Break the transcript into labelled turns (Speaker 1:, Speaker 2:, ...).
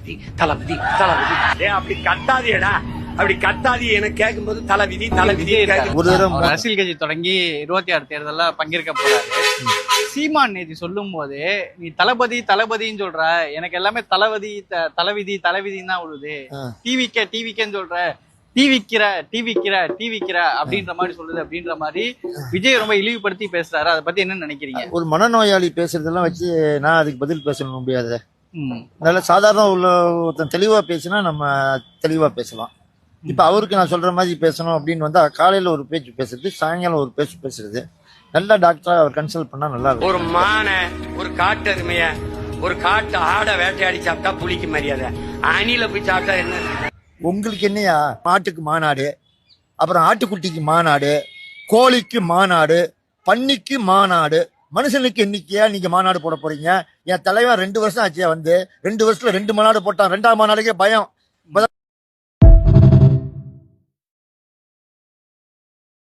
Speaker 1: தளபதி தளபதி தளபதி. ஏன் அப்படி கத்தாதேடா, அப்படி கத்தாதி எனக்கு கேட்கும்போது தளபதி தளபதி.
Speaker 2: ஒரு தடவை
Speaker 3: அரசியல் கட்சி தொடங்கி 26 தேர்தல்ல பங்கேற்க போறாரு. சீமான் நேத்தி சொல்லும் போது நீ தளபதி தளபதின்னு சொல்ற, எனக்கு எல்லாமே தளபதி தலைவிதி தலைவிதின்னு தான் விழுது. டிவிக்கேன்னு சொல்ற, டிவிக்கிற அப்படின்ற மாதிரி சொல்லுது அப்படின்ற மாதிரி விஜய் ரொம்ப இழிவுபடுத்தி பேசுறாரு. அதை பத்தி என்ன நினைக்கிறீங்க?
Speaker 2: ஒரு மனநோயாளி பேசுறதெல்லாம் வச்சு நான் அதுக்கு பதில் பேச முடியாது. நல்ல சாதாரண உள்ள ஒருத்தன் தெளிவா பேசினா நம்ம தெளிவா பேசலாம். இப்ப அவருக்கு நான் சொல்ற மாதிரி பேசணும் அப்படின்னு வந்தா காலையில ஒரு பேச்சு பேசுறது, சாயங்காலம் ஒரு பேச்சு பேசுறது. நல்ல டாக்டரா அவர் கன்சல்ட் பண்ணா நல்லா இருக்கும்.
Speaker 1: ஒரு மானை, ஒரு காட்டெருமைய, ஒரு காட்டு ஆடை வேட்டையாடி சாப்பிட்டா புலிக்கு மரியாதை, அணில போய் சாப்பிட்டா என்ன?
Speaker 2: உங்களுக்கு என்னையா, மாட்டுக்கு மாநாடு, அப்புறம் ஆட்டுக்குட்டிக்கு மாநாடு, கோழிக்கு மாநாடு, பன்னிக்கு மாநாடு, மனுஷனுக்கு என்னைக்கியா நீங்க மாநாடு போட போறீங்க? என் தலைவன் 2 வருஷம் ஆச்சியா வந்து 2 வருஷத்துல 2 மாநாடு போட்டான். 2ஆம் மாநாடுக்கே பயம்.